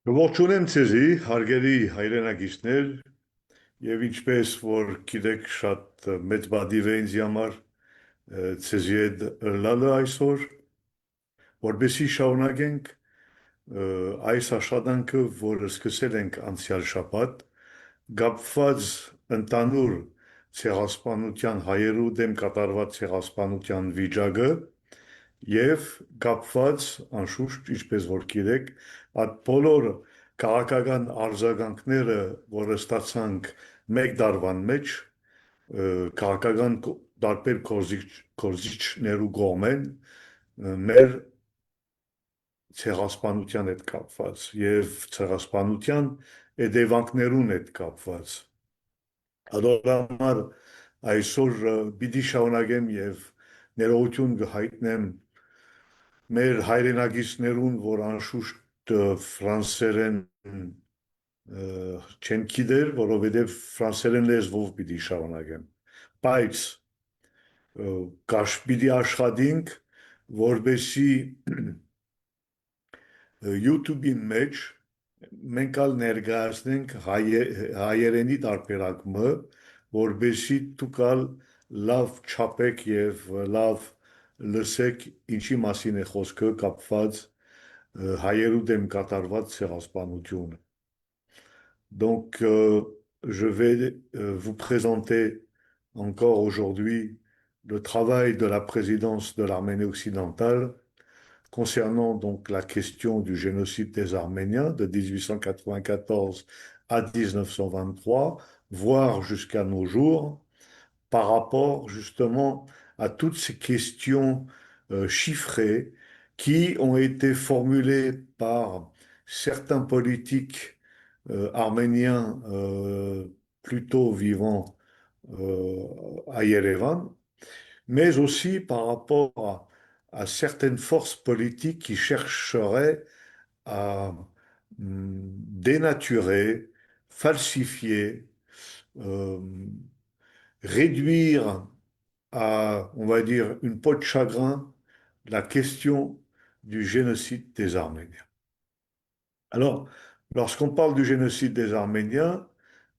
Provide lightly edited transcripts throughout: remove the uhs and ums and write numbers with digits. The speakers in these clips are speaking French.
Ողջունեմ ձեզի, հարգելի հայրենագիտներ, եւ ինչպես որ գիտեք շատ մեծ բադիվ է ինձ համար ձեզի հետ լալը այսօր, որբեսի շարունակենք այս աշխատանքը, որը սկսել ենք անցյալ շաբաթ, կապված ընդանուր ցեղասպանության հայերու դեմ կատարված ցեղասպանության վիճակը եւ կապված անշուշտ ինչպես որ գիտեք այդ բոլոր քաղաքական արձագանքները, որը ստացանք մեկ դարվան մեջ քաղաքական տարբեր կորզիչներու կողմեն մեր ցեղասպանության հետ կապված եւ ցեղասպանության հետևանքներուն հետ կապված։ ಅದರ համար այսօր պիտի շարունակեմ եւ ներողություն կհայտնեմ մեր հայրենագիցներուն, որ անշուշտ ֆրանսերեն չեն գիտեր, որովհետև ֆրանսերեն լեզվով պիտի շարունակեմ։ Բայց կաշ պիտի աշխատենք, որբեսի YouTube-ի մեջ մենք ալ ներկայացնենք հայերենի տարբերակը, որբեսի դուք ալ լավ չափեք եւ լավ լսեք ինչի մասին է խոսքը կապված հայերու դեմ կատարված ցեղասպանությունը։ Donc, je vais vous présenter encore aujourd'hui le travail de la présidence de l'Arménie occidentale concernant donc la question du génocide des Arméniens de 1894 à 1923, voire jusqu'à nos jours, par rapport justement à toutes ces questions chiffrées qui ont été formulées par certains politiques arméniens plutôt vivant à Yerevan, mais aussi par rapport à certaines forces politiques qui chercheraient à dénaturer, falsifier, euh, réduire à, on va dire, une peau de chagrin la question du génocide des Arméniens. Alors, lorsqu'on parle du génocide des Arméniens,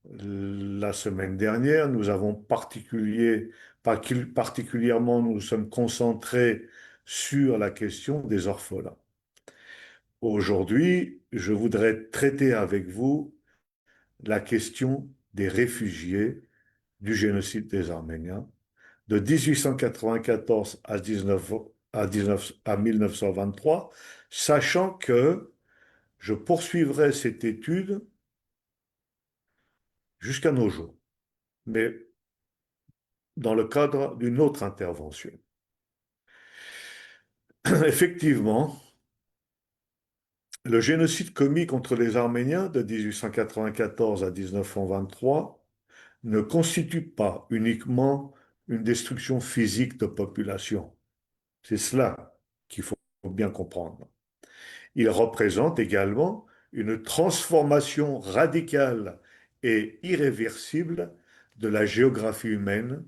la semaine dernière, nous avons particulièrement, nous sommes concentrés sur la question des orphelins. Aujourd'hui, je voudrais traiter avec vous la question des réfugiés du génocide des Arméniens de 1894 à 1923, sachant que je poursuivrai cette étude jusqu'à nos jours, mais dans le cadre d'une autre intervention. Effectivement, le génocide commis contre les Arméniens de 1894 à 1923 ne constitue pas uniquement une destruction physique de population. C'est cela qu'il faut bien comprendre. Il représente également une transformation radicale et irréversible de la géographie humaine,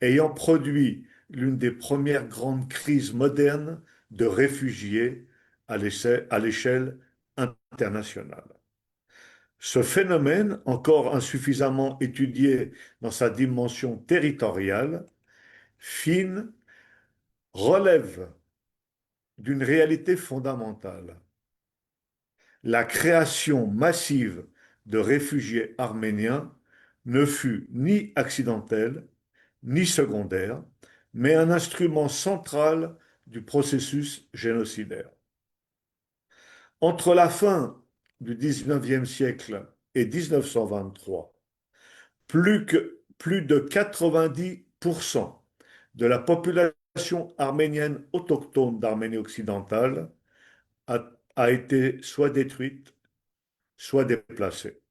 ayant produit l'une des premières grandes crises modernes de réfugiés à l'échelle internationale. Ce phénomène, encore insuffisamment étudié dans sa dimension territoriale, fine, relève d'une réalité fondamentale. La création massive de réfugiés arméniens ne fut ni accidentelle, ni secondaire, mais un instrument central du processus génocidaire. Entre la fin du XIXe siècle et 1923, plus de 90% de la population arménienne autochtone d'Arménie occidentale a été soit détruite, soit déplacée.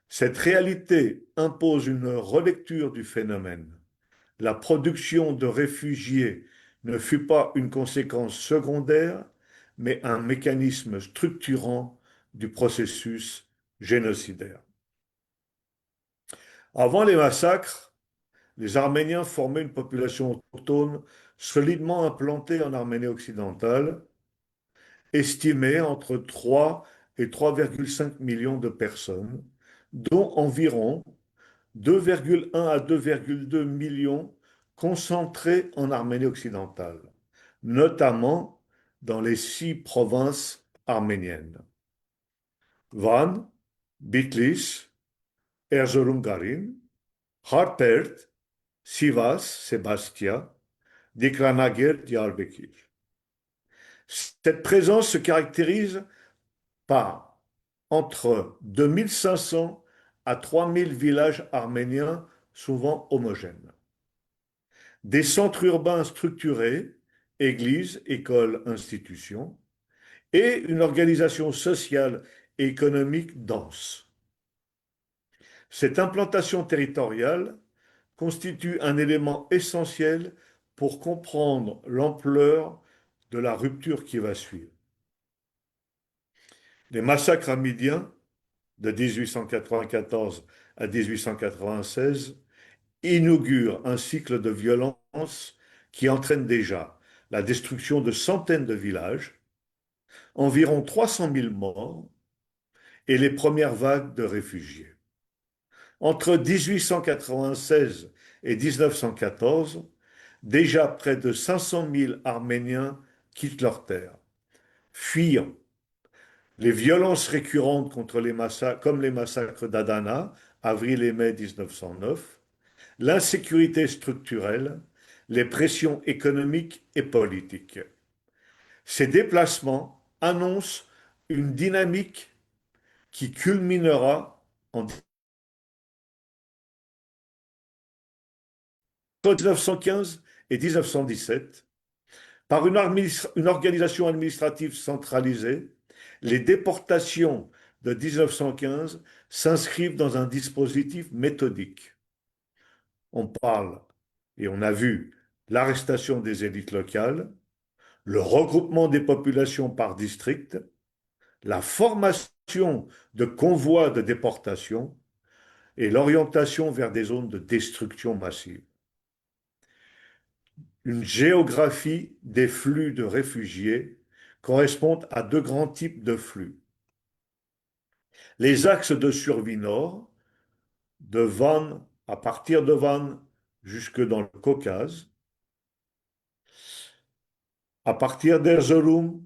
Cette réalité impose une relecture du phénomène. La production de réfugiés ne fut pas une conséquence secondaire, mais un mécanisme structurant du processus génocidaire. Avant les massacres, les Arméniens formaient une population autochtone solidement implantée en Arménie occidentale, estimée entre 3 et 3,5 millions de personnes, dont environ 2,1 à 2,2 millions concentrés en Arménie occidentale, notamment dans les 6 provinces arméniennes: Van, Bitlis, Erzurum-Garin, Harpert, Sivas, Sébastia, Dikranagir, Diyarbakir. Cette présence se caractérise par entre 2500 à 3000 villages arméniens, souvent homogènes. Des centres urbains structurés, églises, écoles, institutions, et une organisation sociale et économique dense. Cette implantation territoriale constitue un élément essentiel pour comprendre l'ampleur de la rupture qui va suivre. Les massacres hamidiens de 1894 à 1896 inaugurent un cycle de violence qui entraîne déjà la destruction de centaines de villages, environ 300 000 morts et les premières vagues de réfugiés. Entre 1896 et 1914, déjà près de 500 000 Arméniens quittent leur terre, fuyant les violences récurrentes contre les massacres, comme les massacres d'Adana, avril et mai 1909, l'insécurité structurelle, les pressions économiques et politiques. Ces déplacements annoncent une dynamique qui culminera en 1915 et 1917 par une organisation administrative centralisée. Les déportations de 1915 s'inscrivent dans un dispositif méthodique. On parle, et on a vu, l'arrestation des élites locales, le regroupement des populations par district, la formation de convois de déportation et l'orientation vers des zones de destruction massive. Une géographie des flux de réfugiés correspond à 2 grands types de flux. Les axes de survie nord, de Van, à partir de Van jusque dans le Caucase, à partir d'Erzurum,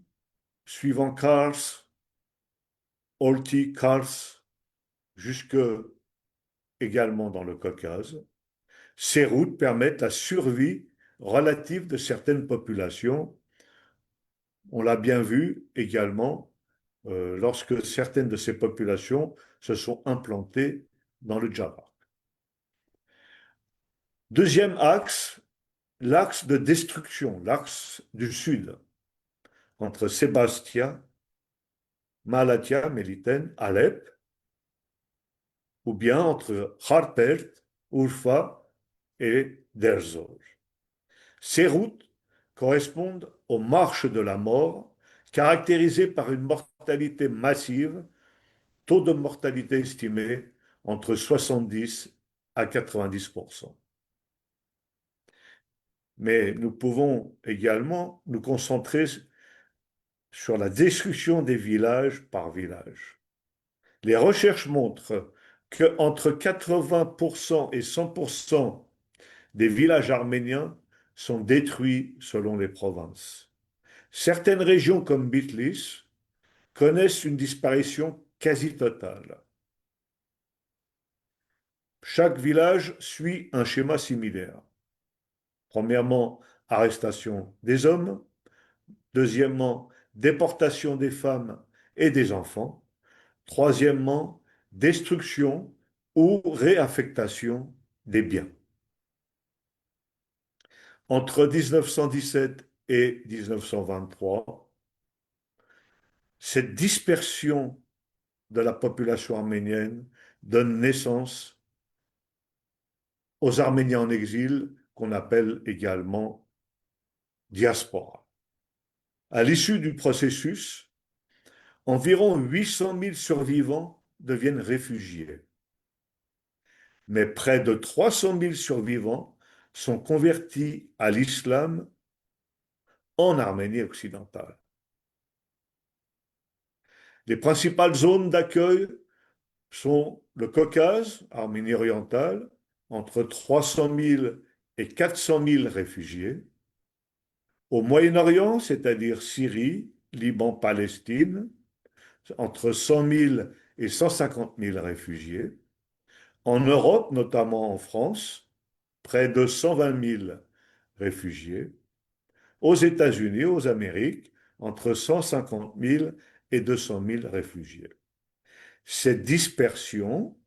suivant Kars, Olti, Kars, jusque également dans le Caucase. Ces routes permettent la survie relative de certaines populations. On l'a bien vu également lorsque certaines de ces populations se sont implantées dans le Djabbar. Deuxième axe, l'axe de destruction, l'axe du sud, entre Sébastia, Malatya, Mélitène, Alep, ou bien entre Harpert, Urfa et Derzor. Ces routes correspondent aux marches de la mort, caractérisées par une mortalité massive, taux de mortalité estimé entre 70 à 90%. Mais nous pouvons également nous concentrer sur la destruction des villages par village. Les recherches montrent qu'entre 80% et 100% des villages arméniens sont détruits selon les provinces. Certaines régions comme Bitlis connaissent une disparition quasi totale. Chaque village suit un schéma similaire. Premièrement, arrestation des hommes. Deuxièmement, déportation des femmes et des enfants. Troisièmement, destruction ou réaffectation des biens. Entre 1917 et 1923, cette dispersion de la population arménienne donne naissance aux Arméniens en exil, qu'on appelle également diaspora. À l'issue du processus, environ 800 000 survivants deviennent réfugiés, mais près de 300 000 survivants sont convertis à l'islam en Arménie occidentale. Les principales zones d'accueil sont le Caucase, Arménie orientale, entre 300 000 et 400 000 réfugiés. Au Moyen-Orient, c'est-à-dire Syrie, Liban, Palestine, entre 100 000 et 150 000 réfugiés. En Europe, notamment en France, près de 120 000 réfugiés. Aux États-Unis, aux Amériques, entre 150 000 et 200 000 réfugiés. Cette dispersion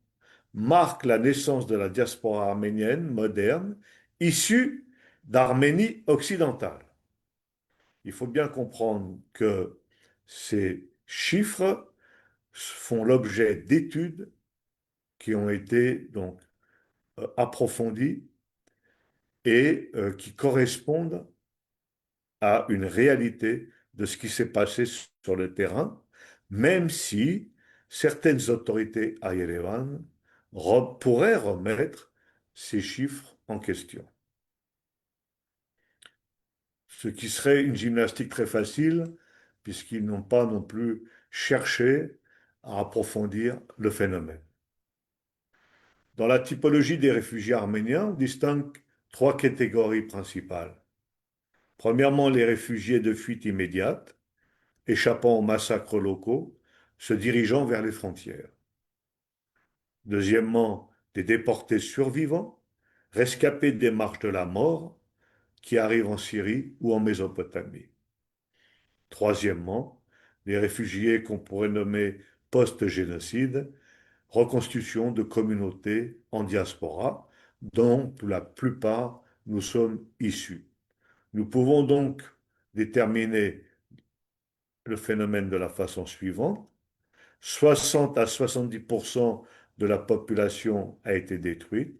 marque la naissance de la diaspora arménienne moderne, issue d'Arménie occidentale. Il faut bien comprendre que ces chiffres font l'objet d'études qui ont été donc approfondies et qui correspondent à une réalité de ce qui s'est passé sur le terrain, même si certaines autorités à Yerevan pourraient remettre ces chiffres en question. Ce qui serait une gymnastique très facile, puisqu'ils n'ont pas non plus cherché à approfondir le phénomène. Dans la typologie des réfugiés arméniens, on distingue trois catégories principales. Premièrement, les réfugiés de fuite immédiate, échappant aux massacres locaux, se dirigeant vers les frontières. Deuxièmement, des déportés survivants, rescapés des marches de la mort, qui arrivent en Syrie ou en Mésopotamie. Troisièmement, les réfugiés qu'on pourrait nommer post-génocide, reconstitution de communautés en diaspora, dont la plupart nous sommes issus. Nous pouvons donc déterminer le phénomène de la façon suivante. 60 à 70% de la population a été détruite,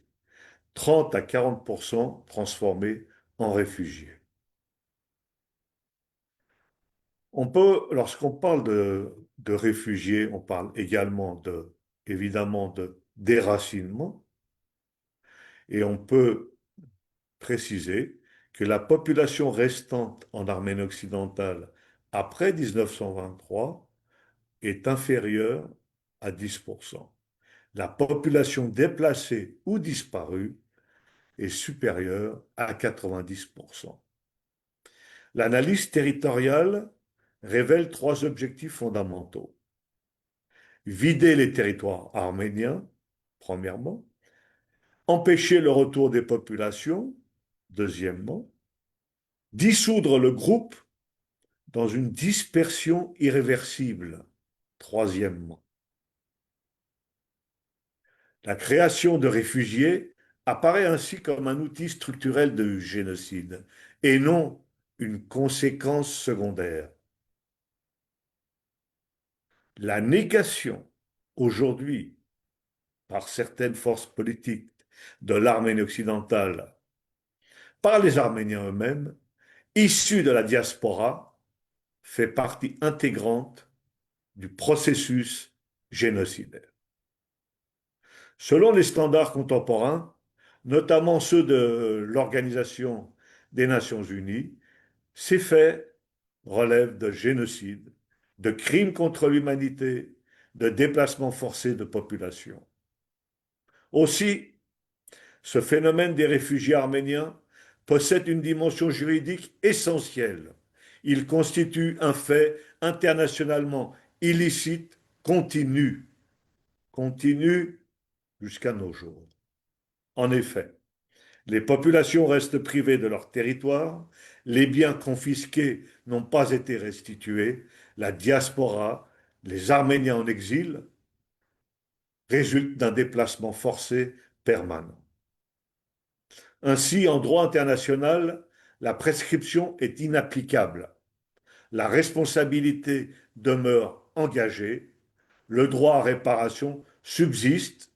30 à 40% transformée en réfugiés. On peut, lorsqu'on parle de réfugiés, on parle également évidemment de déracinement, et on peut préciser que la population restante en Arménie occidentale après 1923 est inférieure à 10%. La population déplacée ou disparue est supérieure à 90%. L'analyse territoriale révèle trois objectifs fondamentaux. Vider les territoires arméniens, premièrement, empêcher le retour des populations, deuxièmement, dissoudre le groupe dans une dispersion irréversible, troisièmement. La création de réfugiés apparaît ainsi comme un outil structurel de génocide et non une conséquence secondaire. La négation aujourd'hui par certaines forces politiques de l'Arménie occidentale par les Arméniens eux-mêmes, issus de la diaspora, fait partie intégrante du processus génocidaire. Selon les standards contemporains, notamment ceux de l'Organisation des Nations Unies, ces faits relèvent de génocide, de crimes contre l'humanité, de déplacements forcés de population. Aussi, ce phénomène des réfugiés arméniens possède une dimension juridique essentielle. Il constitue un fait internationalement illicite continu jusqu'à nos jours. En effet, les populations restent privées de leur territoire, les biens confisqués n'ont pas été restitués, la diaspora, les Arméniens en exil, résultent d'un déplacement forcé permanent. Ainsi, en droit international, la prescription est inapplicable. La responsabilité demeure engagée, le droit à réparation subsiste,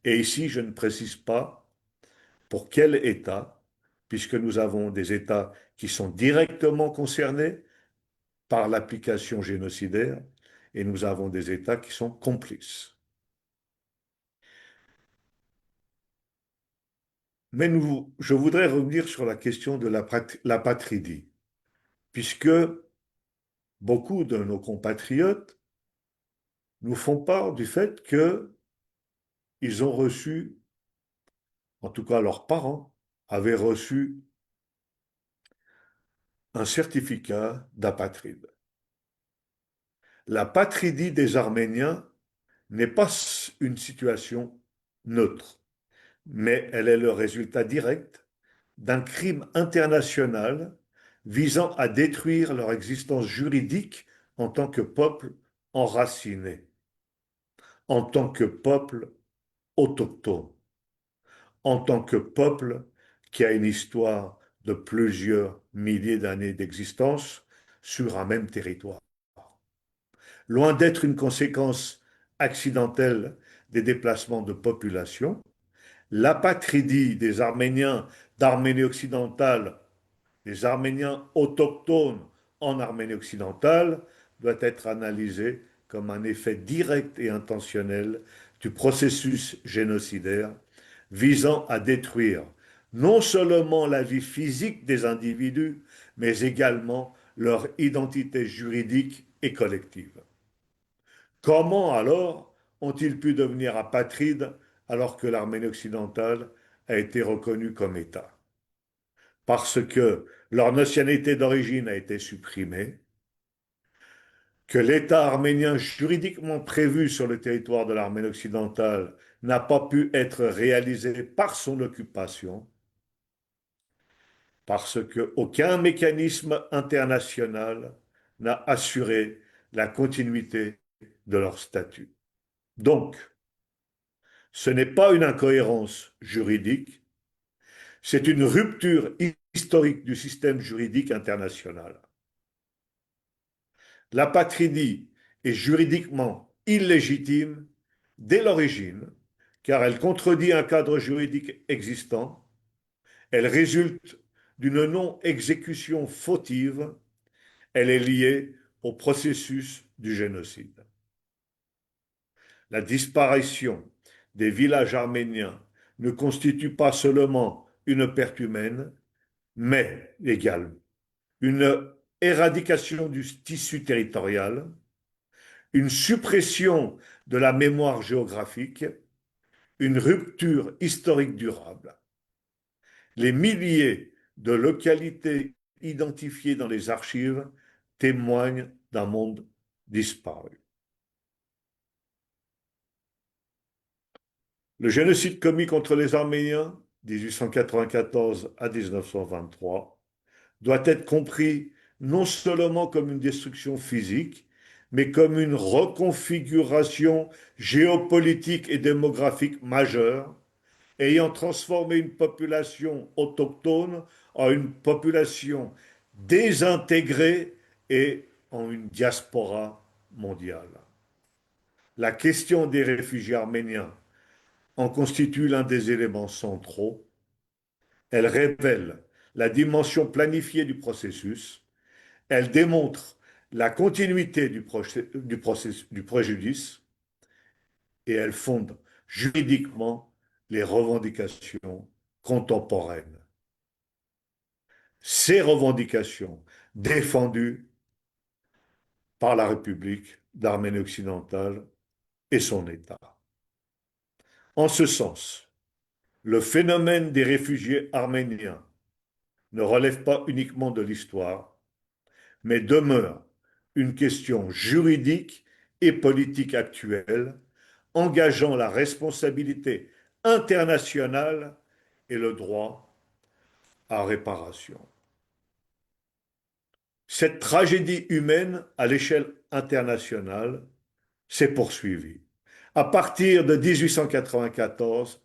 et ici je ne précise pas pour quel État, puisque nous avons des États qui sont directement concernés par l'application génocidaire, et nous avons des États qui sont complices. Mais je voudrais revenir sur la question de l'apatridie, puisque beaucoup de nos compatriotes nous font part du fait qu'ils ont reçu, en tout cas leurs parents, avaient reçu un certificat d'apatride. La patridie des Arméniens n'est pas une situation neutre, mais elle est le résultat direct d'un crime international visant à détruire leur existence juridique en tant que peuple enraciné, en tant que peuple autochtone, en tant que peuple qui a une histoire de plusieurs milliers d'années d'existence sur un même territoire. Loin d'être une conséquence accidentelle des déplacements de population, l'apatridie des Arméniens d'Arménie occidentale, des Arméniens autochtones en Arménie occidentale, doit être analysée comme un effet direct et intentionnel du processus génocidaire visant à détruire non seulement la vie physique des individus, mais également leur identité juridique et collective. Comment alors ont-ils pu devenir apatrides alors que l'Arménie occidentale a été reconnue comme État? Parce que leur nationalité d'origine a été supprimée, que l'État arménien juridiquement prévu sur le territoire de l'Arménie occidentale n'a pas pu être réalisé par son occupation, parce qu'aucun mécanisme international n'a assuré la continuité de leur statut. Donc, ce n'est pas une incohérence juridique, c'est une rupture historique du système juridique international. L'apatridie est juridiquement illégitime dès l'origine, car elle contredit un cadre juridique existant, elle résulte d'une non-exécution fautive, elle est liée au processus du génocide. La disparition des villages arméniens ne constitue pas seulement une perte humaine, mais également une éradication du tissu territorial, une suppression de la mémoire géographique, une rupture historique durable. Les milliers de localités identifiées dans les archives témoignent d'un monde disparu. Le génocide commis contre les Arméniens, 1894 à 1923, doit être compris non seulement comme une destruction physique, mais comme une reconfiguration géopolitique et démographique majeure, ayant transformé une population autochtone en une population désintégrée et en une diaspora mondiale. La question des réfugiés arméniens en constitue l'un des éléments centraux. Elle révèle la dimension planifiée du processus. Elle démontre la continuité du préjudice et elle fonde juridiquement les revendications contemporaines. Ces revendications défendues par la République d'Arménie occidentale et son État. En ce sens, le phénomène des réfugiés arméniens ne relève pas uniquement de l'histoire, mais demeure une question juridique et politique actuelle, engageant la responsabilité internationale et le droit à réparation. Cette tragédie humaine à l'échelle internationale s'est poursuivie. À partir de 1894,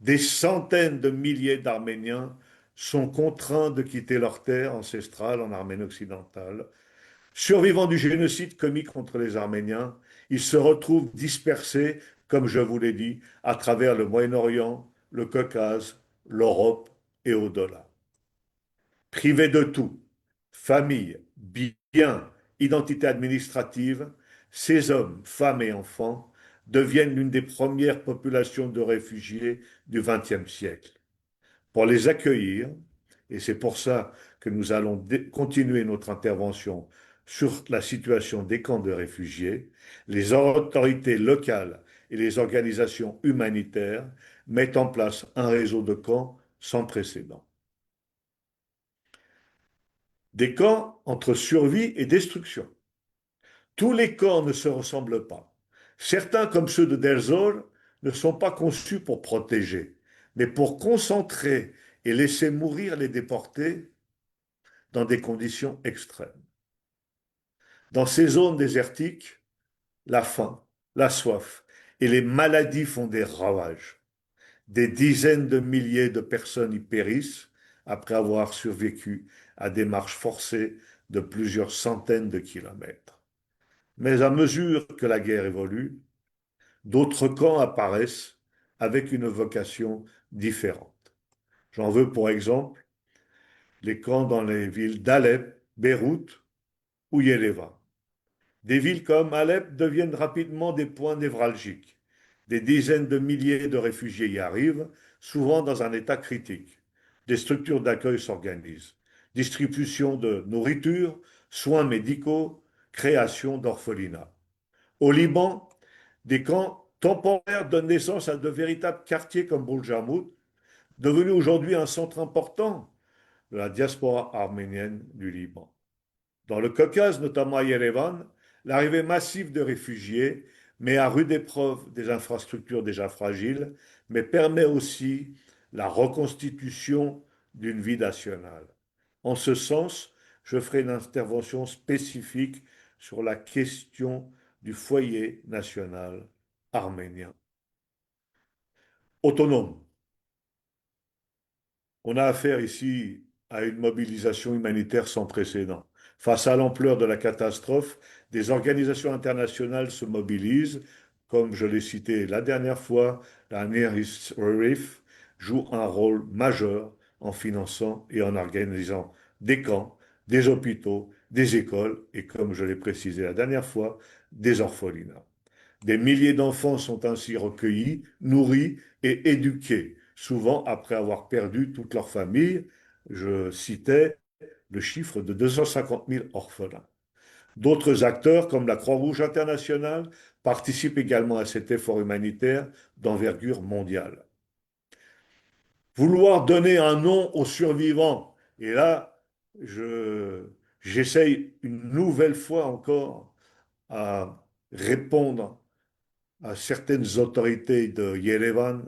des centaines de milliers d'Arméniens sont contraints de quitter leur terre ancestrale en Arménie occidentale. Survivants du génocide commis contre les Arméniens, ils se retrouvent dispersés, comme je vous l'ai dit, à travers le Moyen-Orient, le Caucase, l'Europe et au-delà. Privés de tout, famille, biens, identité administrative, ces hommes, femmes et enfants deviennent l'une des premières populations de réfugiés du XXe siècle. Pour les accueillir, et c'est pour ça que nous allons continuer notre intervention sur la situation des camps de réfugiés, les autorités locales et les organisations humanitaires mettent en place un réseau de camps sans précédent. Des camps entre survie et destruction. Tous les camps ne se ressemblent pas. Certains, comme ceux de Deir Zor, ne sont pas conçus pour protéger, mais pour concentrer et laisser mourir les déportés dans des conditions extrêmes. Dans ces zones désertiques, la faim, la soif et les maladies font des ravages. Des dizaines de milliers de personnes y périssent après avoir survécu à des marches forcées de plusieurs centaines de kilomètres. Mais à mesure que la guerre évolue, d'autres camps apparaissent avec une vocation différente. J'en veux pour exemple les camps dans les villes d'Alep, Beyrouth ou Yerevan. Des villes comme Alep deviennent rapidement des points névralgiques. Des dizaines de milliers de réfugiés y arrivent, souvent dans un état critique. Des structures d'accueil s'organisent. Distribution de nourriture, soins médicaux, création d'orphelinats. Au Liban, des camps temporaires donnent naissance à de véritables quartiers comme Bouljamout, devenu aujourd'hui un centre important de la diaspora arménienne du Liban. Dans le Caucase, notamment à Yerevan, l'arrivée massive de réfugiés met à rude épreuve des infrastructures déjà fragiles, mais permet aussi la reconstitution d'une vie nationale. En ce sens, je ferai une intervention spécifique sur la question du foyer national arménien. Autonome. On a affaire ici à une mobilisation humanitaire sans précédent. Face à l'ampleur de la catastrophe, des organisations internationales se mobilisent, comme je l'ai cité la dernière fois, la Near East Relief joue un rôle majeur en finançant et en organisant des camps, des hôpitaux, des écoles et, comme je l'ai précisé la dernière fois, des orphelinats. Des milliers d'enfants sont ainsi recueillis, nourris et éduqués, souvent après avoir perdu toute leur famille. Je citais le chiffre de 250 000 orphelins. D'autres acteurs, comme la Croix-Rouge internationale, participent également à cet effort humanitaire d'envergure mondiale. Vouloir donner un nom aux survivants, et là, j'essaye une nouvelle fois encore à répondre à certaines autorités de Yerevan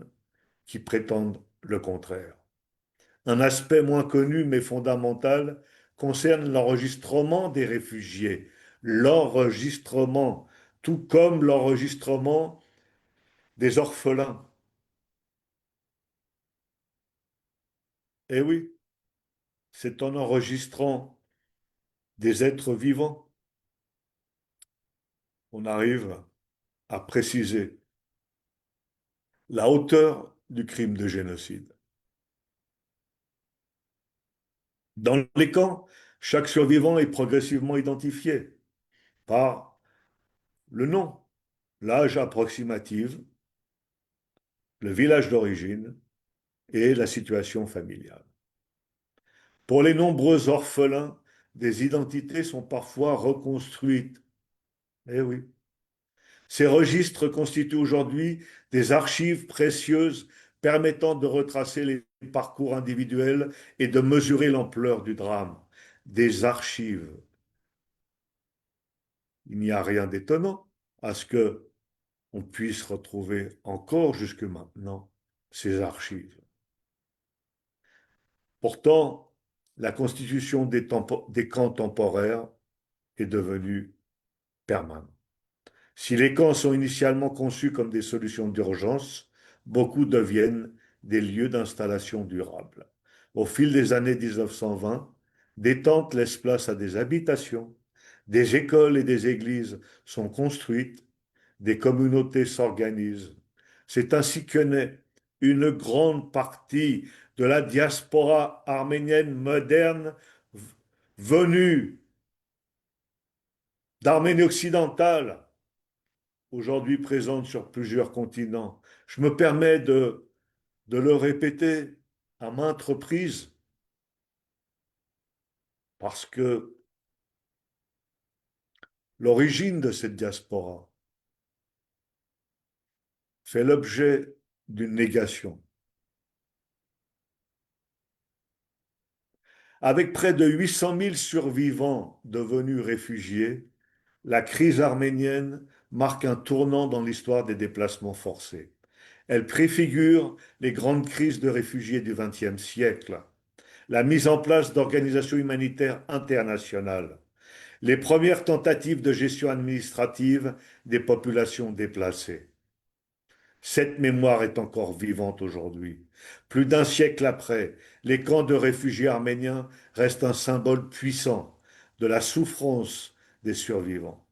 qui prétendent le contraire. Un aspect moins connu mais fondamental concerne l'enregistrement des réfugiés. L'enregistrement, tout comme l'enregistrement des orphelins. Eh oui, c'est en enregistrant des êtres vivants qu'on arrive à préciser la hauteur du crime de génocide. Dans les camps, chaque survivant est progressivement identifié par le nom, l'âge approximatif, le village d'origine et la situation familiale. Pour les nombreux orphelins, des identités sont parfois reconstruites. Eh oui. Ces registres constituent aujourd'hui des archives précieuses permettant de retracer les parcours individuels et de mesurer l'ampleur du drame. Des archives. Il n'y a rien d'étonnant à ce que on puisse retrouver encore jusque maintenant ces archives. Pourtant, la constitution des camps temporaires est devenue permanente. Si les camps sont initialement conçus comme des solutions d'urgence, beaucoup deviennent des lieux d'installation durable. Au fil des années 1920, des tentes laissent place à des habitations, des écoles et des églises sont construites, des communautés s'organisent. C'est ainsi que naît une grande partie de la diaspora arménienne moderne venue d'Arménie occidentale, aujourd'hui présente sur plusieurs continents. Je me permets de le répéter à maintes reprises parce que L'origine de cette diaspora fait l'objet d'une négation. Avec près de 800 000 survivants devenus réfugiés, la crise arménienne marque un tournant dans l'histoire des déplacements forcés. Elle préfigure les grandes crises de réfugiés du XXe siècle, la mise en place d'organisations humanitaires internationales, les premières tentatives de gestion administrative des populations déplacées. Cette mémoire est encore vivante aujourd'hui. Plus d'un siècle après, les camps de réfugiés arméniens restent un symbole puissant de la souffrance des survivants,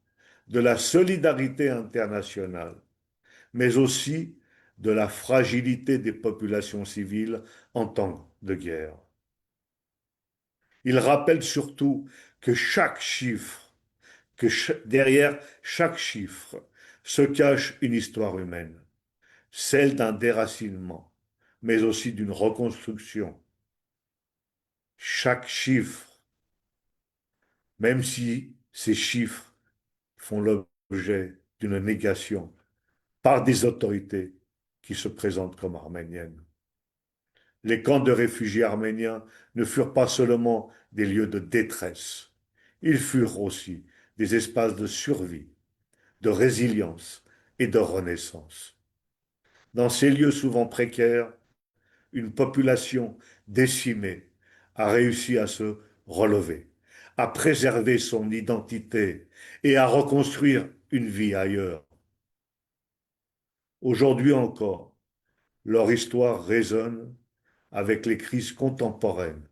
de la solidarité internationale, mais aussi de la fragilité des populations civiles en temps de guerre. Il rappelle surtout que chaque chiffre, derrière chaque chiffre se cache une histoire humaine, celle d'un déracinement, mais aussi d'une reconstruction. Chaque chiffre, même si ces chiffres font l'objet d'une négation par des autorités qui se présentent comme arméniennes. Les camps de réfugiés arméniens ne furent pas seulement des lieux de détresse, ils furent aussi des espaces de survie, de résilience et de renaissance. Dans ces lieux souvent précaires, une population décimée a réussi à se relever, à préserver son identité et à reconstruire une vie ailleurs. Aujourd'hui encore, leur histoire résonne avec les crises contemporaines,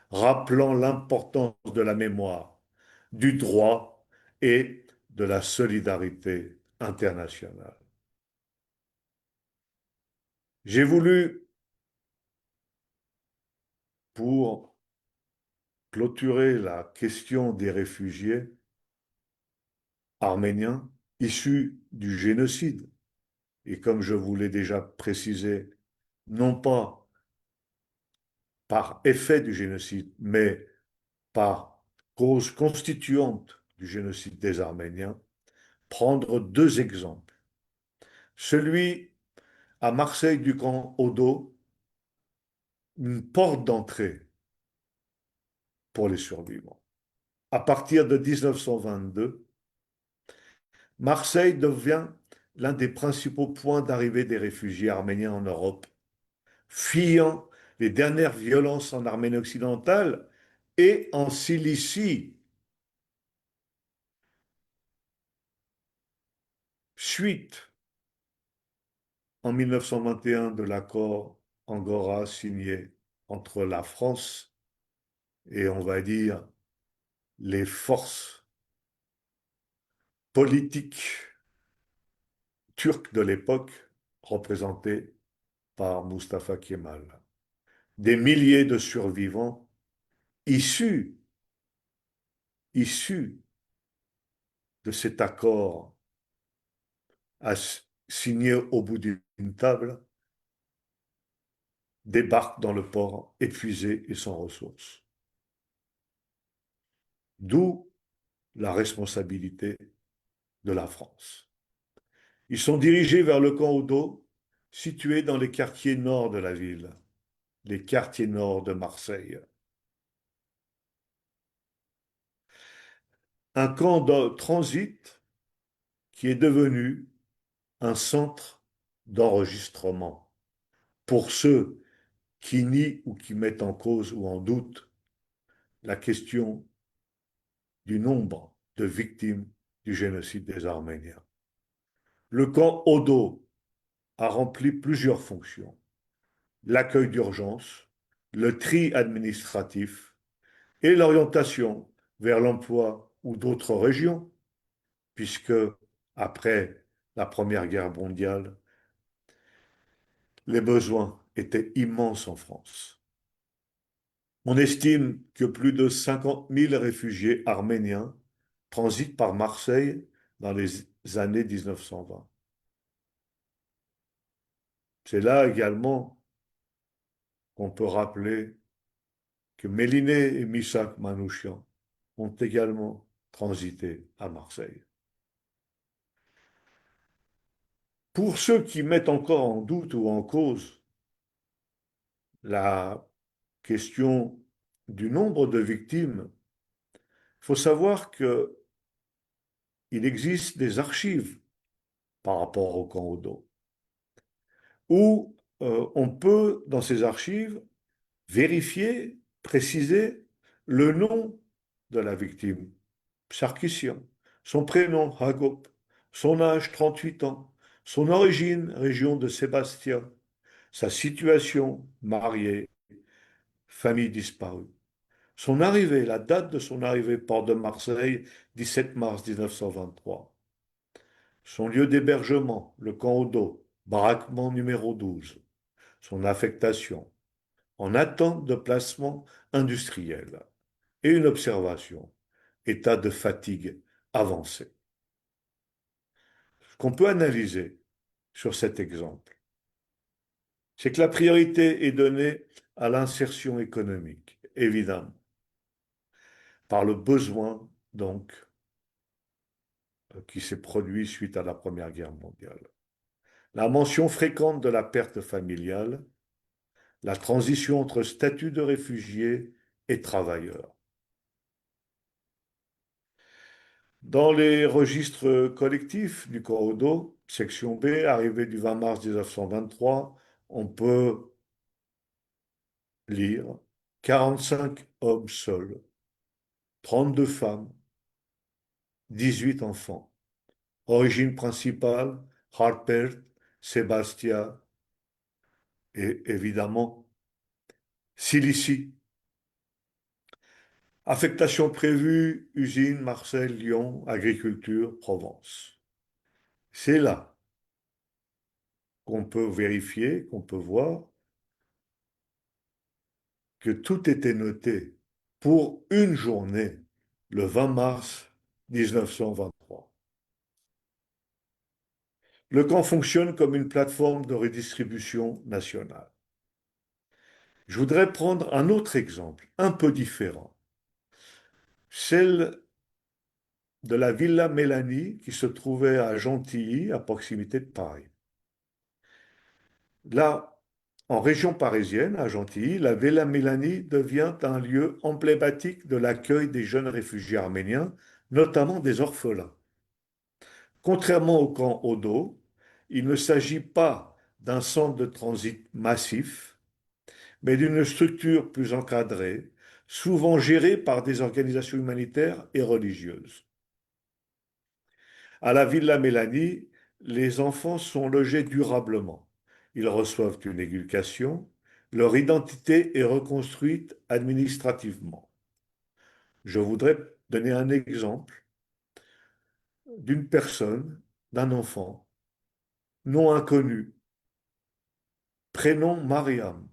rappelant l'importance de la mémoire, du droit et de la solidarité internationale. J'ai voulu, pour clôturer la question des réfugiés arméniens issus du génocide, et comme je vous l'ai déjà précisé, non pas par effet du génocide, mais par cause constituante du génocide des Arméniens, prendre deux exemples. Celui à Marseille du camp Odo, une porte d'entrée pour les survivants. À partir de 1922, Marseille devient l'un des principaux points d'arrivée des réfugiés arméniens en Europe, fuyant les dernières violences en Arménie occidentale et en Cilicie, suite en 1921 de l'accord Angora signé entre la France et, on va dire, les forces politiques turques de l'époque, représentées par Mustafa Kemal. Des milliers de survivants issus, issus de cet accord signé au bout d'une table débarquent dans le port épuisés et sans ressources. D'où la responsabilité de la France. Ils sont dirigés vers le camp Odo, situé dans les quartiers nord de la ville, les quartiers nord de Marseille. Un camp de transit qui est devenu un centre d'enregistrement pour ceux qui nient ou qui mettent en cause ou en doute la question du nombre de victimes du génocide des Arméniens. Le camp Odo a rempli plusieurs fonctions: l'accueil d'urgence, le tri administratif et l'orientation vers l'emploi ou d'autres régions, puisque après la Première Guerre mondiale, les besoins étaient immenses en France. On estime que plus de 50 000 réfugiés arméniens transitent par Marseille dans les années 1920. C'est là également qu'on peut rappeler que Méliné et Misak Manouchian ont également transité à Marseille. Pour ceux qui mettent encore en doute ou en cause la question du nombre de victimes, il faut savoir qu'il existe des archives par rapport au camp Odo, où on peut, dans ces archives, vérifier, préciser le nom de la victime, Sarkissian, son prénom, Hagop, son âge, 38 ans, son origine, région de Sébastien, sa situation, marié, famille disparue. Son arrivée, la date de son arrivée, port de Marseille, 17 mars 1923. Son lieu d'hébergement, le camp Odo, baraquement numéro 12. Son affectation, en attente de placement industriel. Et une observation, état de fatigue avancé. Ce qu'on peut analyser sur cet exemple, c'est que la priorité est donnée à l'insertion économique, évidemment, par le besoin, donc, qui s'est produit suite à la Première Guerre mondiale. La mention fréquente de la perte familiale, la transition entre statut de réfugié et travailleur. Dans les registres collectifs du Corodo, section B, arrivée du 20 mars 1923, on peut lire 45 hommes seuls, 32 femmes, 18 enfants. Origine principale, Harper, Sébastien et évidemment Cilicie. Affectation prévue, usine, Marseille, Lyon, agriculture, Provence. C'est là qu'on peut vérifier, qu'on peut voir que tout était noté pour une journée, le 20 mars 1923. Le camp fonctionne comme une plateforme de redistribution nationale. Je voudrais prendre un autre exemple, un peu différent, celle de la Villa Mélanie qui se trouvait à Gentilly, à proximité de Paris. Là, en région parisienne, à Gentilly, la Villa Mélanie devient un lieu emblématique de l'accueil des jeunes réfugiés arméniens, notamment des orphelins. Contrairement au camp Odo, il ne s'agit pas d'un centre de transit massif, mais d'une structure plus encadrée, souvent gérée par des organisations humanitaires et religieuses. À la Villa Mélanie, les enfants sont logés durablement. Ils reçoivent une éducation, leur identité est reconstruite administrativement. Je voudrais donner un exemple d'une personne, d'un enfant, non inconnu, prénom Mariam.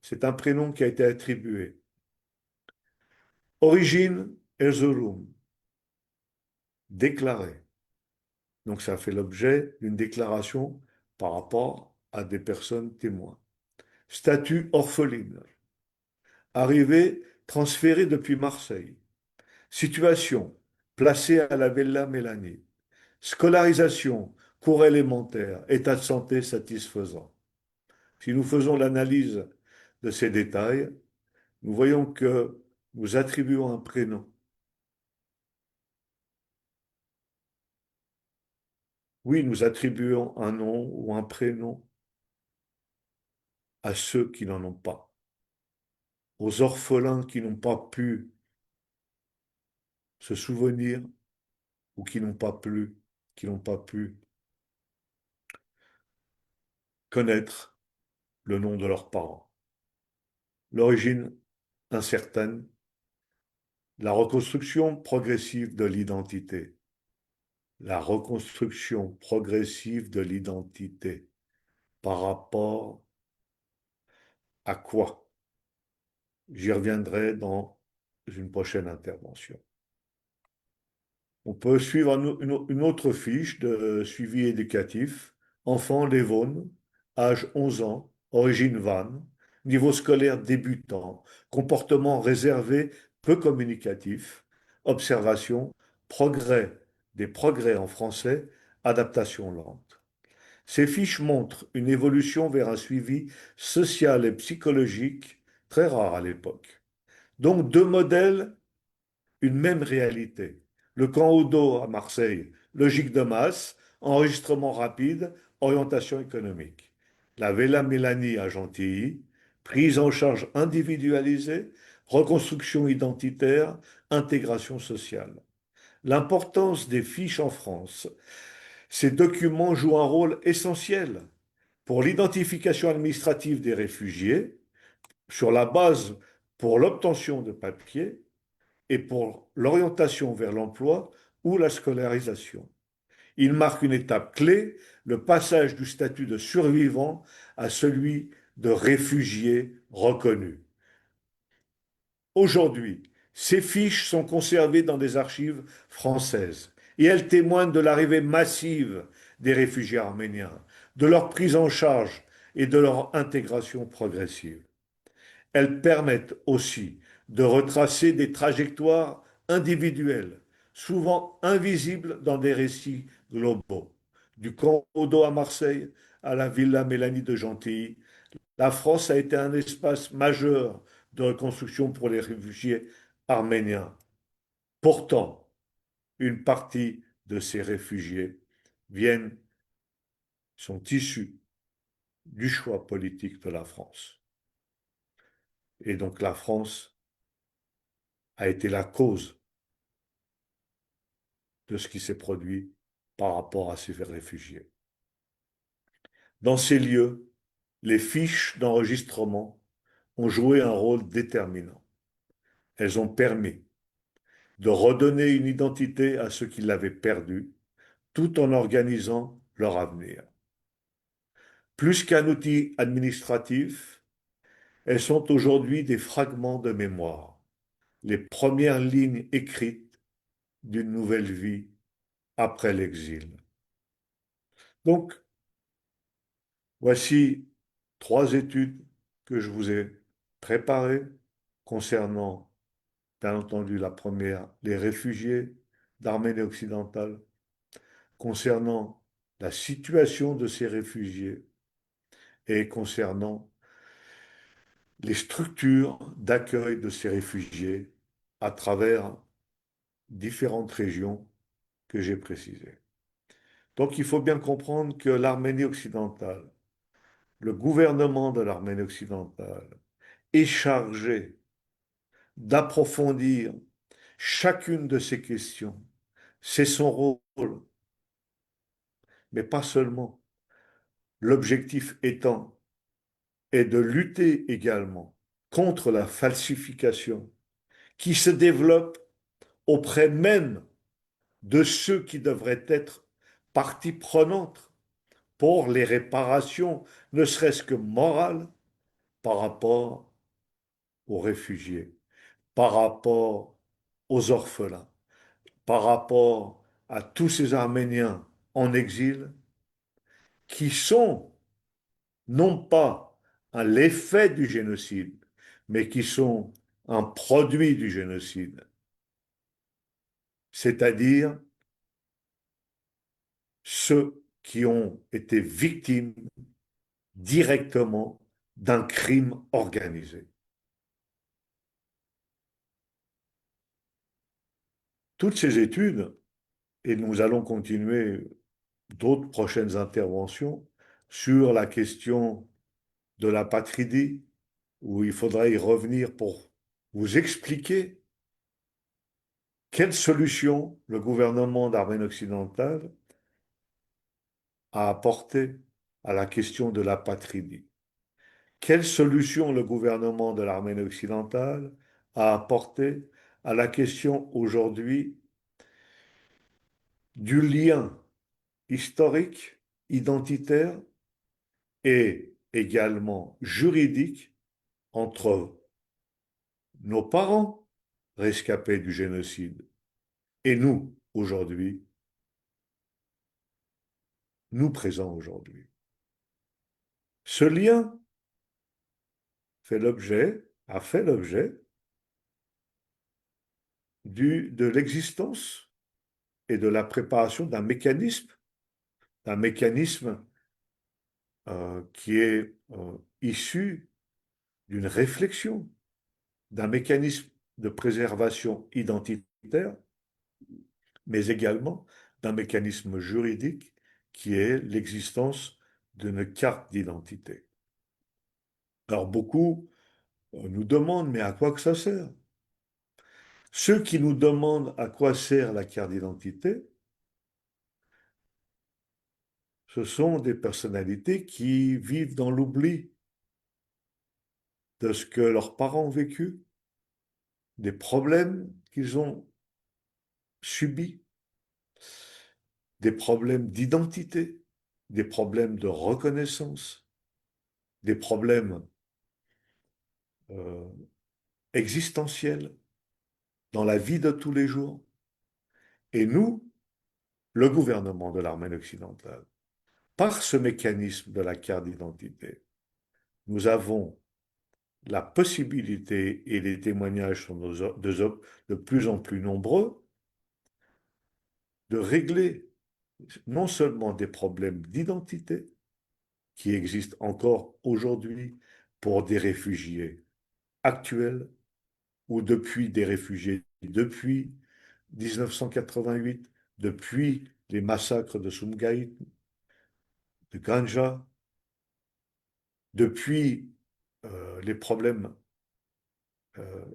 C'est un prénom qui a été attribué. Origine Erzurum, déclaré. Donc ça fait l'objet d'une déclaration par rapport à des personnes témoins. Statut orpheline. Arrivée transférée depuis Marseille. Situation placée à la Villa Mélanie. Scolarisation, cours élémentaire, état de santé satisfaisant. Si nous faisons l'analyse de ces détails, nous voyons que nous attribuons un prénom. Oui, nous attribuons un nom ou un prénom à ceux qui n'en ont pas, aux orphelins qui n'ont pas pu se souvenir ou qui n'ont pas pu connaître le nom de leurs parents. L'origine incertaine, la reconstruction progressive de l'identité. La reconstruction progressive de l'identité par rapport à quoi? J'y reviendrai dans une prochaine intervention. On peut suivre une autre fiche de suivi éducatif. Enfant Lévon, âge 11 ans, origine vanne, niveau scolaire débutant, comportement réservé, peu communicatif, observation, progrès, des progrès en français, adaptation lente. Ces fiches montrent une évolution vers un suivi social et psychologique très rare à l'époque. Donc deux modèles, une même réalité. Le camp Odo à Marseille, logique de masse, enregistrement rapide, orientation économique. La Villa Mélanie à Gentilly, prise en charge individualisée, reconstruction identitaire, intégration sociale. L'importance des fiches en France. Ces documents jouent un rôle essentiel pour l'identification administrative des réfugiés, sur la base pour l'obtention de papiers et pour l'orientation vers l'emploi ou la scolarisation. Il marque une étape clé, le passage du statut de survivant à celui de réfugié reconnu. Aujourd'hui, ces fiches sont conservées dans des archives françaises et elles témoignent de l'arrivée massive des réfugiés arméniens, de leur prise en charge et de leur intégration progressive. Elles permettent aussi de retracer des trajectoires individuelles, souvent invisibles dans des récits globaux. Du camp Odo à Marseille à la Villa Mélanie de Gentilly, la France a été un espace majeur de reconstruction pour les réfugiés arméniens. Pourtant, une partie de ces réfugiés viennent, sont issus du choix politique de la France. Et donc la France a été la cause de ce qui s'est produit par rapport à ces réfugiés. Dans ces lieux, les fiches d'enregistrement ont joué un rôle déterminant. Elles ont permis de redonner une identité à ceux qui l'avaient perdue, tout en organisant leur avenir. Plus qu'un outil administratif, elles sont aujourd'hui des fragments de mémoire, les premières lignes écrites d'une nouvelle vie après l'exil. Donc, voici trois études que je vous ai préparées concernant, bien entendu, la première, les réfugiés d'Arménie occidentale, concernant la situation de ces réfugiés et concernant les structures d'accueil de ces réfugiés à travers différentes régions que j'ai précisées. Donc il faut bien comprendre que l'Arménie occidentale, le gouvernement de l'Arménie occidentale, est chargé d'approfondir chacune de ces questions. C'est son rôle, mais pas seulement. L'objectif étant est de lutter également contre la falsification qui se développe auprès même de ceux qui devraient être partie prenante pour les réparations, ne serait-ce que morales, par rapport aux réfugiés, par rapport aux orphelins, par rapport à tous ces Arméniens en exil qui sont non pas l'effet du génocide, mais qui sont un produit du génocide, c'est-à-dire ceux qui ont été victimes directement d'un crime organisé. Toutes ces études, et nous allons continuer d'autres prochaines interventions sur la question de la patridie, où il faudra y revenir pour vous expliquer quelle solution le gouvernement d'Arménie occidentale a apporté à la question de la patridie. Quelle solution le gouvernement de l'Arménie occidentale a apporté à la question aujourd'hui du lien historique, identitaire et également juridique entre nos parents rescapés du génocide et nous, aujourd'hui, nous présents aujourd'hui. Ce lien a fait l'objet de l'existence et de la préparation d'un mécanisme qui est issu d'une réflexion, d'un mécanisme de préservation identitaire, mais également d'un mécanisme juridique qui est l'existence d'une carte d'identité. Alors beaucoup nous demandent, mais à quoi que ça sert? Ceux qui nous demandent à quoi sert la carte d'identité, ce sont des personnalités qui vivent dans l'oubli de ce que leurs parents ont vécu, des problèmes qu'ils ont subis, des problèmes d'identité, des problèmes de reconnaissance, des problèmes euh, existentiels dans la vie de tous les jours. Et nous, le gouvernement de l'Arménie occidentale, par ce mécanisme de la carte d'identité, nous avons la possibilité, et les témoignages sont de plus en plus nombreux, de régler non seulement des problèmes d'identité qui existent encore aujourd'hui pour des réfugiés actuels ou depuis des réfugiés depuis 1988, depuis les massacres de Sumgaït, de Ganja, depuis les problèmes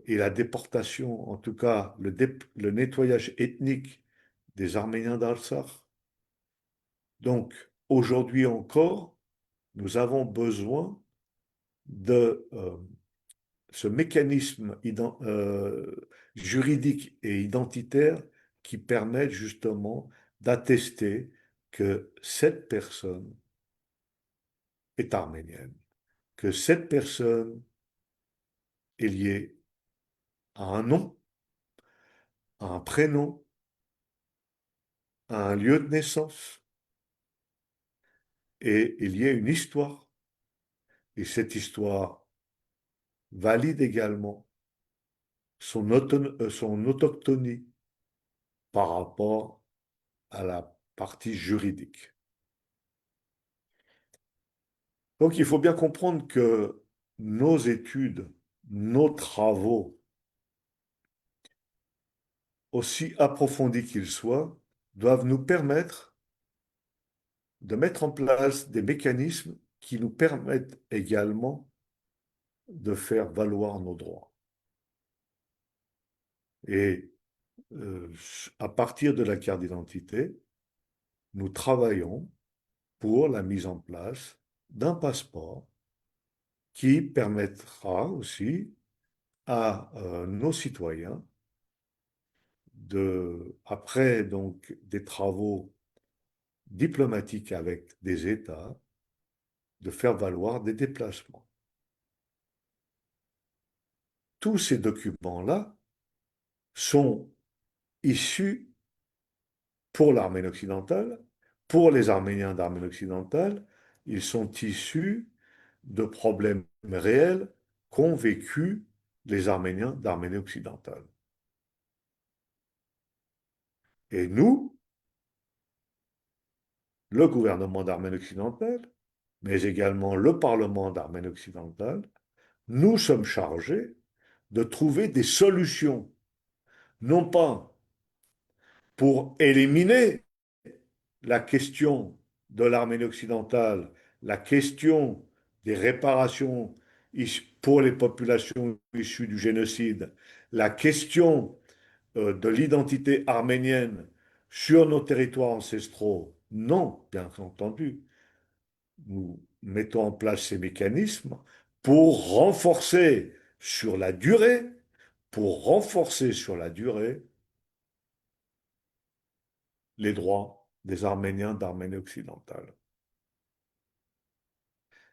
et la déportation, en tout cas le nettoyage ethnique des Arméniens d'Artsakh. Donc, aujourd'hui encore, nous avons besoin de ce mécanisme juridique et identitaire qui permet justement d'attester que cette personne est arménienne, que cette personne est liée à un nom, à un prénom, à un lieu de naissance, et il y a une histoire. Et cette histoire valide également son autochtonie par rapport à la partie juridique. Donc il faut bien comprendre que nos études, nos travaux, aussi approfondis qu'ils soient, doivent nous permettre de mettre en place des mécanismes qui nous permettent également de faire valoir nos droits. Et à partir de la carte d'identité, nous travaillons pour la mise en place d'un passeport qui permettra aussi à nos citoyens après donc des travaux diplomatiques avec des États, de faire valoir des déplacements. Tous ces documents-là sont issus pour l'Arménie occidentale, pour les Arméniens d'Arménie occidentale, ils sont issus de problèmes réels qu'ont vécu les Arméniens d'Arménie occidentale. Et nous, le gouvernement d'Arménie occidentale, mais également le Parlement d'Arménie occidentale, nous sommes chargés de trouver des solutions, non pas pour éliminer la question de l'Arménie occidentale, la question des réparations pour les populations issues du génocide, la question de l'identité arménienne sur nos territoires ancestraux. Non, bien entendu. Nous mettons en place ces mécanismes pour renforcer sur la durée, pour renforcer sur la durée les droits des Arméniens d'Arménie occidentale.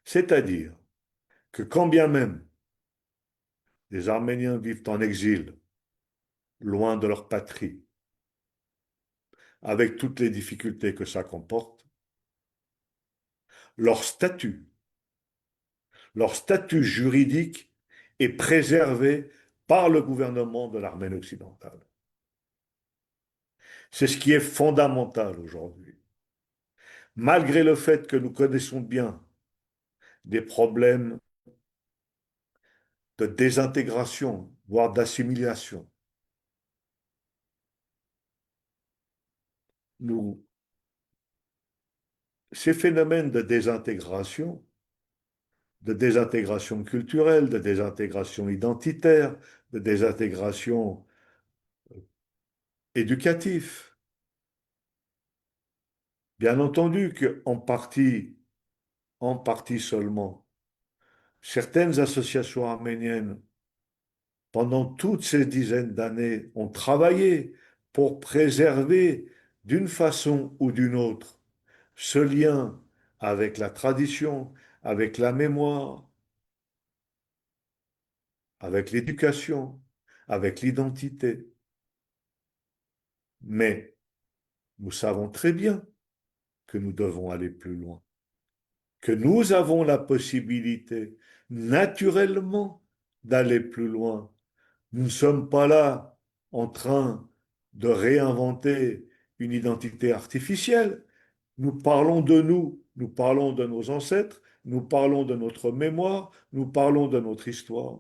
C'est-à-dire que quand bien même les Arméniens vivent en exil, loin de leur patrie, avec toutes les difficultés que ça comporte, leur statut, leur statut juridique est préservé par le gouvernement de l'Arménie occidentale. C'est ce qui est fondamental aujourd'hui. Malgré le fait que nous connaissons bien des problèmes de désintégration, voire d'assimilation. Nous, ces phénomènes de désintégration culturelle, de désintégration identitaire, de désintégration éducative, bien entendu en partie seulement, certaines associations arméniennes, pendant toutes ces dizaines d'années, ont travaillé pour préserver d'une façon ou d'une autre ce lien avec la tradition, avec la mémoire, avec l'éducation, avec l'identité. Mais nous savons très bien que nous devons aller plus loin, que nous avons la possibilité naturellement d'aller plus loin. Nous ne sommes pas là en train de réinventer une identité artificielle. Nous parlons de nous, nous parlons de nos ancêtres, nous parlons de notre mémoire, nous parlons de notre histoire.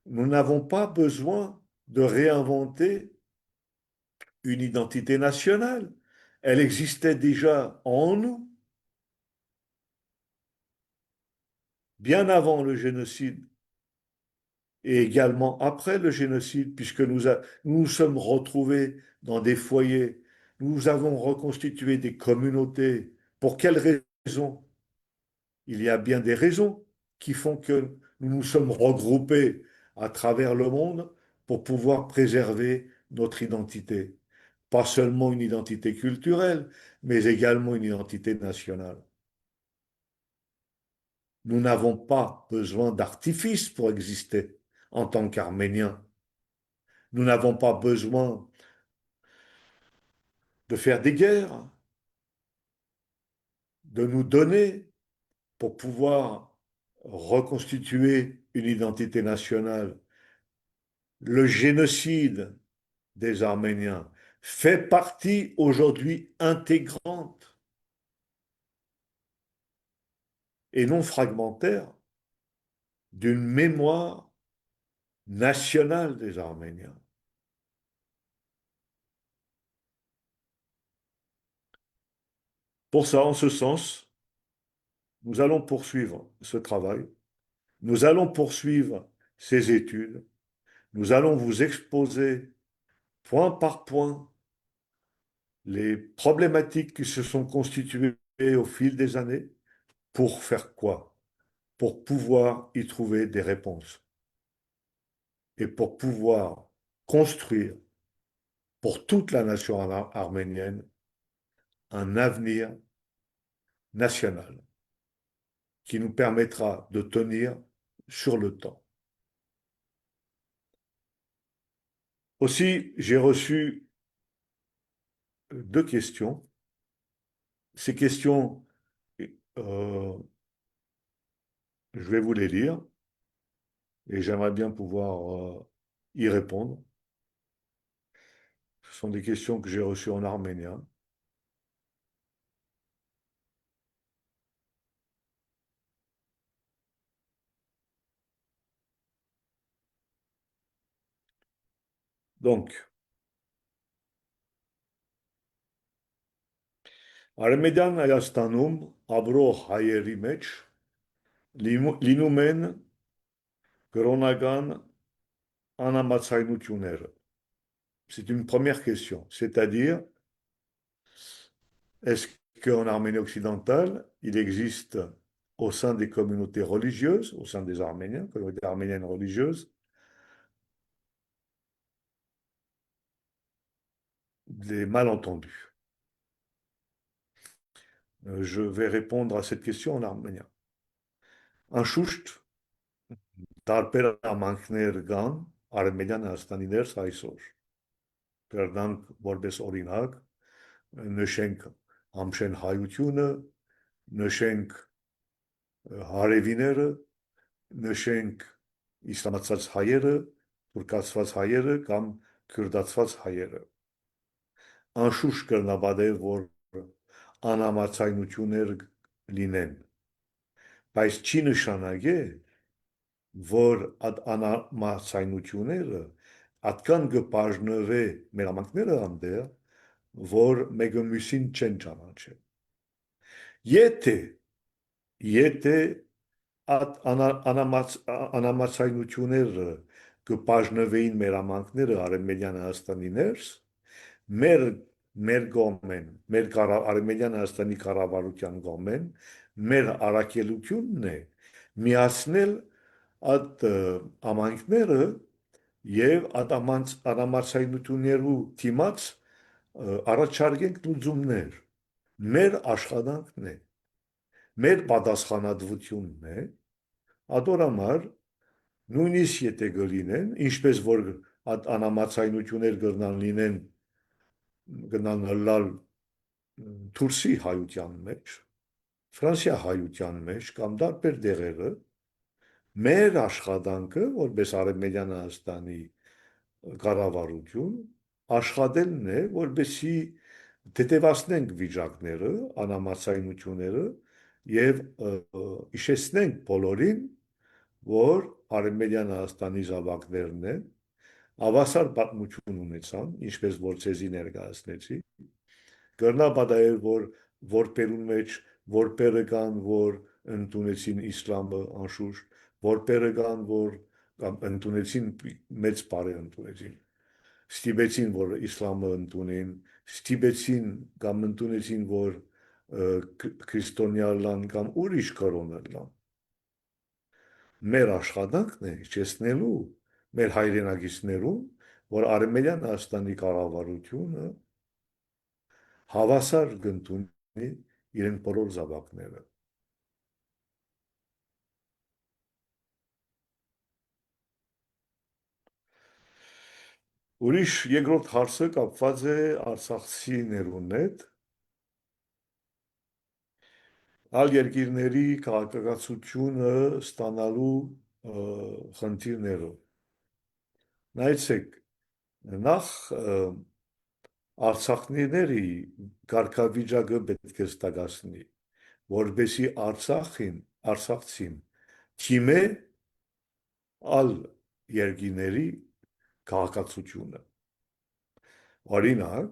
Nous n'avons pas besoin de réinventer une identité nationale. Elle existait déjà en nous, bien avant le génocide et également après le génocide, puisque nous nous sommes retrouvés dans des foyers, nous avons reconstitué des communautés. Pour quelles raisons? Il y a bien des raisons qui font que nous nous sommes regroupés à travers le monde pour pouvoir préserver notre identité. Pas seulement une identité culturelle, mais également une identité nationale. Nous n'avons pas besoin d'artifice pour exister en tant qu'Arméniens. Nous n'avons pas besoin de faire des guerres, de nous donner pour pouvoir reconstituer une identité nationale. Le génocide des Arméniens fait partie aujourd'hui intégrante et non fragmentaire d'une mémoire nationale des Arméniens. Pour ça, en ce sens, nous allons poursuivre ce travail, nous allons poursuivre ces études, nous allons vous exposer point par point les problématiques qui se sont constituées au fil des années. Pour faire quoi? Pour pouvoir y trouver des réponses et pour pouvoir construire pour toute la nation arménienne un avenir national qui nous permettra de tenir sur le temps. Aussi, j'ai reçu deux questions. Ces questions, euh, je vais vous les lire et j'aimerais bien pouvoir y répondre. Ce sont des questions que j'ai reçues en arménien. Donc, Արմենիան Հայաստանում ապրող հայերի մեջ լինում են կրոնական անհամաձայնությունները. C'est une première question, c'est-à-dire, est-ce qu'en Arménie occidentale, il existe au sein des communautés religieuses, au sein des Arméniens, communautés arméniennes religieuses, des malentendus? Je vais répondre à cette question en arménien. Անշուշտ տարբեր համանքներ կան Արմենիան Հայաստանի ներս այսօր։ Կրնանք որպես օրինակ նշենք Ամշեն հայությունը, նշենք հարևիները, նշենք իսլամացած հայերը, թուրքացված հայերը կամ քրդացված հայերը։ Անշուշտ կրնաբադել, որ անհամաձայնություններ լինեն, բայց չի նշանակե, որ այդ անհամաձայնությունները atkan կբաժնվե մեր ամենքները անդեր, որ մեկը մյուսին չեն ճանաչել։ Եթե եթե այդ անհամաձայնությունները կբաժնվեին մեր ամենքները Արևմտյան Հայաստանի ներս, մեր մեր գոմեն, Արևմտյան Հայաստանի կառավարության գոմեն, մեր առաքելությունն է միացնել այդ ամենքները եւ այդ անհամաձայնություններու դիմաց առաջարկենք լուծումներ։ Մեր աշխատանքն է, մեր պատասխանատվությունն է, ադորամար նույնիսկ եթե գլինեն, ինչպես որ անհամաձայնություններ կգնան լինեն, գնան լալ Թուրսի հայության մեջ, Ֆրանսիա հայության մեջ կամ դարբեր դեղերը, մեր աշխատանքը, որպես Արևմտյան Հայաստանի կառավարություն, աշխատելն է, որպեսի դետևացնենք վիճակները, անհամաձայնությունները եւ հիշեցնենք բոլորին, որ Արևմտյան Հայաստանի զավակներն են, ավասար պատմություն ունեցան, ինչպես որ ցեզի ներկայացնեցի, կրնա պատահել, որ որպերուն մեջ որպերը կան, որ ընդունեցին իսլամը անշուշտ, որպերը կան, որ կամ ընդունեցին մեծ բարի ընդունեցին, ստիպեցին, որ իսլամը ընդունեն, ստիպեցին կամ ընդունեցին, որ քրիստոնյա լան կամ ուրիշ կրոն լան։ Մեր աշխատանքն է հիշեցնելու մեր հայրենակիցներուն, որ Արևմտյան Հայաստանի կառավարությունը հավասար կընդունի իրեն բոլոր զավակները։ Ուրիշ երկրորդ հարցը կապված է արցախցիներուն հետ, այլ երկիրների քաղաքացիությունը ստանալու խնդիրներով։ Նայեցեք, նախ արցախների կարգավիճակը պետք է ստակացնի, որբեսի Արցախցին թիմե ալ երկիների քաղաքացիությունը։ Օրինակ,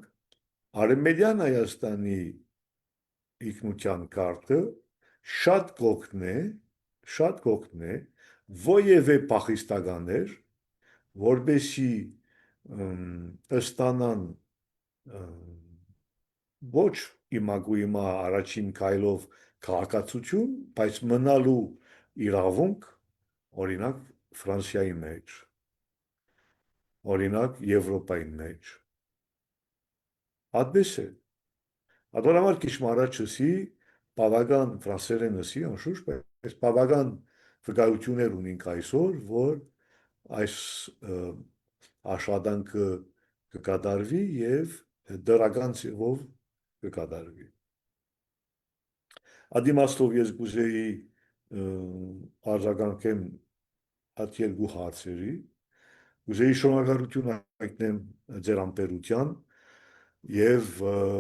Արևմտյան Հայաստանի ինքնության կարգը շատ կօգնե ովևէ փախիստականներ, որբեսի ստանան ոչ իմագույմա առաջին քայլով քաղաքացիություն, բայց մնալու իրավունք, օրինակ Ֆրանսիայի մեջ, օրինակ Եվրոպայի մեջ։ Այդպես է։ Ադորամար քիչ առաջի բավական ֆրանսերեն ասի, անշուշտ, բայց բավական վկայություններ ունենք այսօր, որ այս աշխատանքը կկատարվի եւ դրական ձևով կկատարվի։ Ադիմաստով ես գուզեի արձագանքեմ այդ երկու հարցերի, գուզեի շնորհակալություն հայտնեմ ձեր ամպերության եւ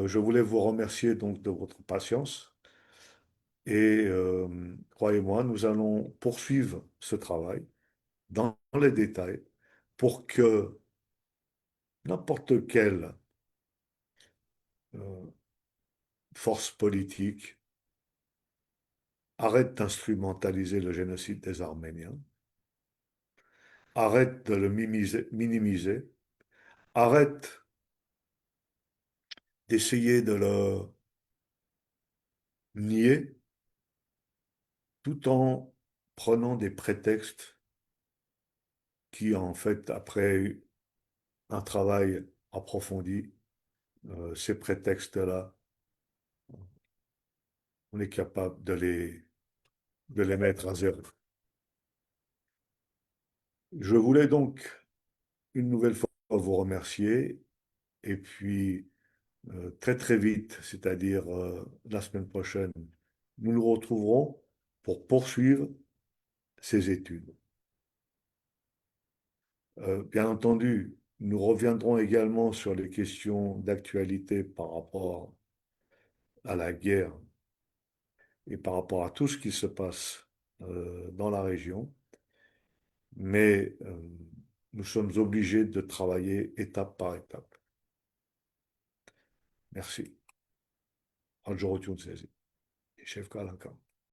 je voulais vous remercier donc de votre patience et croyez-moi, nous allons poursuivre ce travail dans les détails pour que n'importe quelle force politique arrête d'instrumentaliser le génocide des Arméniens, arrête de le minimiser, arrête d'essayer de le nier tout en prenant des prétextes qui, en fait, après un travail approfondi, ces prétextes-là, on est capable de les mettre à zéro. Je voulais donc une nouvelle fois vous remercier et puis très très vite, c'est-à-dire la semaine prochaine, nous nous retrouverons pour poursuivre ces études. Bien entendu, nous reviendrons également sur les questions d'actualité par rapport à la guerre et par rapport à tout ce qui se passe dans la région, mais nous sommes obligés de travailler étape par étape. Merci. Oggi ho raggiunto, chef Kalanka.